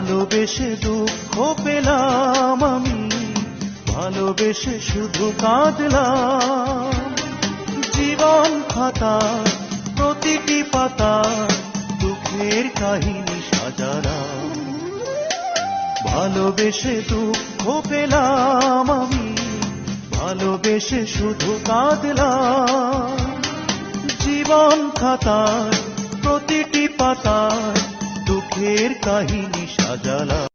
ভালোবেসে দুঃখ পেলাম আমি, ভালোবেসে শুধু কাঁদলাম। জীবন খাতার প্রতিটি পাতা দুঃখের কাহিনী সাজালাম। ভালোবেসে দুঃখ পেলাম আমি, ভালোবেসে শুধু কাঁদলাম। জীবন খাতার প্রতিটি পাতা দুঃখের কাহিনী সাজালাম।